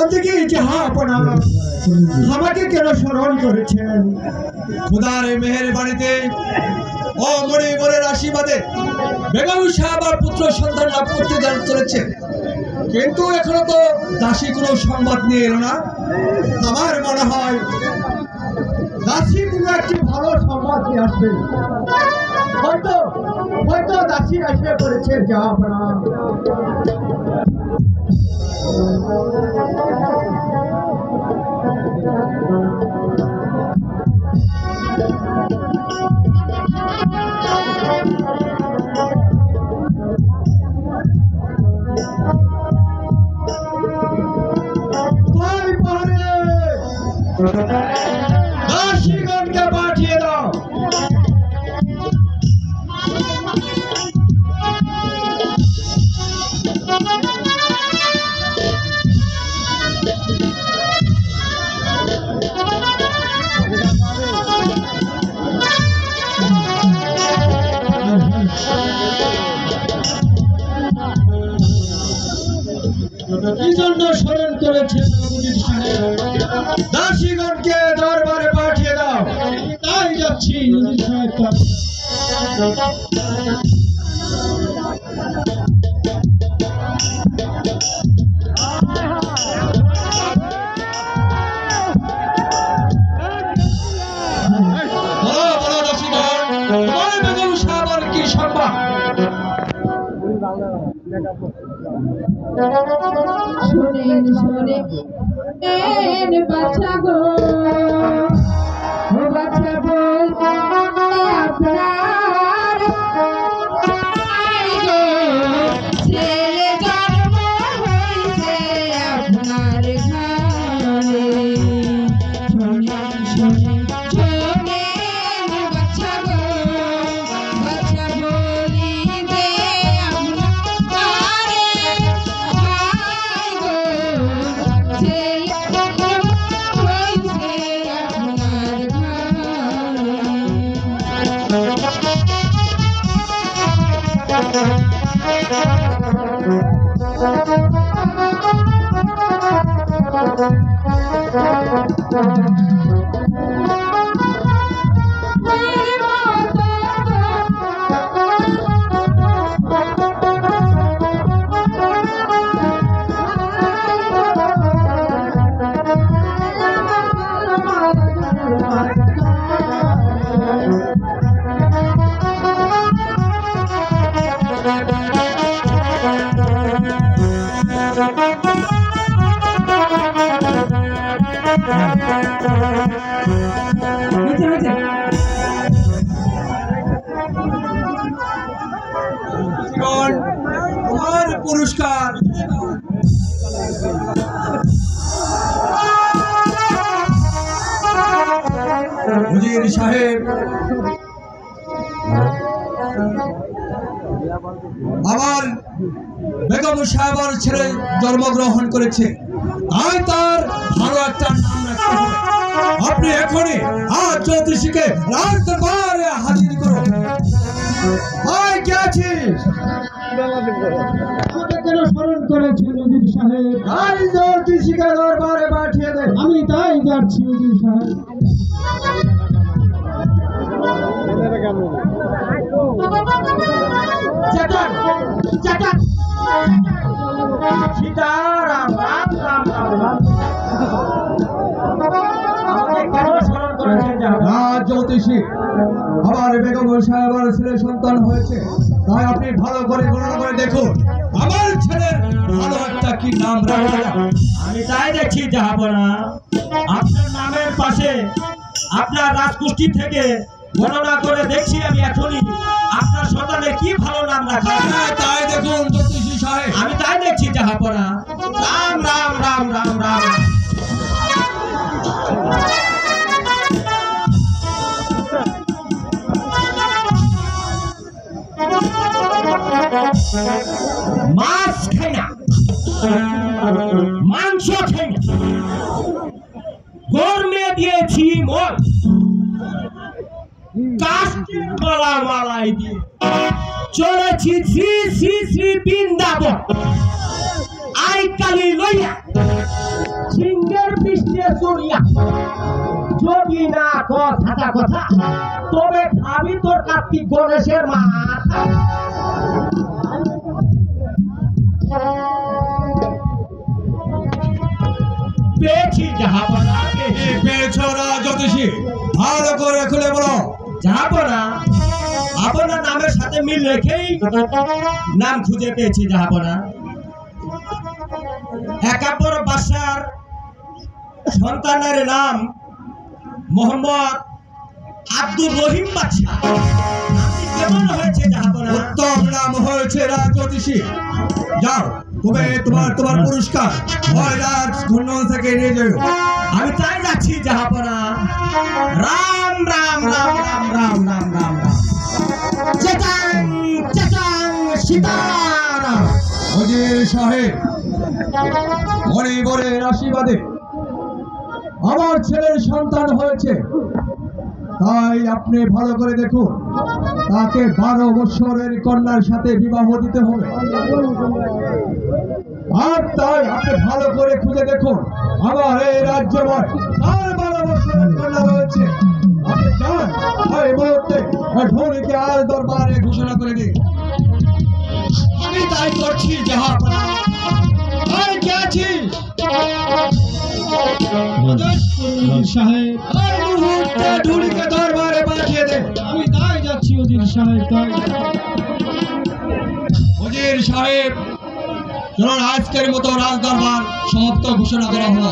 বলতে কি জাহাপনা আমাকে কেন স্মরণ করেছেন? খোদার মেহেরবানিতে ও মণিবরের আশীর্বাদে বেগম সাহেব আর পুত্র সন্তান লাভ করতে চলেছে, কিন্তু এখনো তো দাসী কোনো সংবাদ নিয়ে এলো না। আমার মনে হয় দাসী কোনো একটি ভালো সংবাদ নিয়ে আসবে। হয়তো হয়তো দাসী আসবে পড়েছে জাহাপনা। দাসীগণকে পাঠিয়ে দাও। কি জন্য স্মরণ করেছেন নবুদ্দিন সাহেব? দাসীগণকে দরবারে পাঠিয়ে দাও। তাই যাচ্ছি নবুদ্দিন সাহেব। কি সংবাদ? শোনেন শোনেন বাচ্চা গো, বাচ্চা বলতে আপনার ছেলে জন্ম হয়েছে আপনার ঘরে। শোনেন শোনেন শোনেন বাচ্চা গো, বাচ্চা বলিবে পুরস্কার হুজুর সাহেব, আমার বেগম সাহেবের ছেলে জন্মগ্রহণ করেছে, তাই তার ভালো একটা নাম রাখতে হবে। আপনি এখনই আজ জ্যোতিষীকে রাজ দরবারে হাজির করুন। আয় কে আছিস? আমাকে কেন স্মরণ করেছেন হুজুর সাহেব? আজ জ্যোতিষীকে দরবারে পাঠিয়ে দে। আমি তাই যাচ্ছি হুজুর সাহেব। চেতন চেতন সীতারাম রাম রাম রাম। জ্যোতিষী, আমার বেগম সাহেবের ছেলে সন্তান হয়েছে, তাই আপনি ভালো করে গণনা করে দেখুন আমার ছেলের ভালো একটা কি নাম রাখা যায়। আমি তাই দেখছি জাহাপনা, আপনার নামের পাশে আপনার রাজকুষ্টি থেকে গণনা করে দেখছি আমি এখনই আপনার সন্তানের কি ভালো নাম রাখা যায়। তাই দেখুন জ্যোতিষী সাহেব, আমি তাই দেখছি জাহাপনা। রাম রাম রাম রাম রাম। মাছ খাই না, মাংস খাই না, গরমে দিয়েছি মন, কাষ্টের গলা মালাই দিয়ে চলেছি শ্রী শ্রী শ্রী বৃন্দাবন। আই কালি লইয়া দুনিয়া যদি না কথা কথা তবে খাবি তোর কার্তিক গণেশের মাথা। পেয়েছি জাহাপনা, কি পেয়েছ রাজজ্যোতিষী? ভালো করে খুলে বলো। জাহাপনা আপনার নামের সাথে মিল রেখেই নাম খুঁজে পেয়েছি জাহাপনা। একাব্বর বাদশার সন্তানের নাম মোহাম্মদ আব্দুর রহিম বাদশা। নামটি কেমন হয়েছে জাহাপনা? উত্তম নাম হয়েছে রাজজ্যোতিষী। যাও তুমি তোমার তোমার পুরস্কার ওই রাজ ঘূর্ণন থেকে নিয়ে যাও। আমি তাই যাচ্ছি জাহাপনা। রাম রাম রাম রাম রাম রাম রাম রাম চেতাং চেতাং সীতারাম। উজির সাহেব, মণিবরের আশীর্বাদে আমার ছেলের সন্তান হয়েছে, তাই আপনি ভালো করে দেখুন তাকে 12 বছরের কন্যার সাথে বিবাহ দিতে হবে। আর তাই আপনি ভালো করে খুঁজে দেখুন আমার এই রাজ্যময় তার 12 বছরের কন্যা রয়েছে। আপনি চান এই মুহূর্তে ধনীকে আর দরবারে ঘোষণা করে দিন। আমি তাই করছি জাহাপনা। আর কে আছিস? সাহেব, এই মুহূর্তে ধনীকে দরবারে পাঠিয়ে দে। আমি তাই যাচ্ছি উজির সাহেব, তাই। উজির সাহেব, চলুন আজকের মতো রাজ দরবার সমাপ্ত ঘোষণা করা হলো।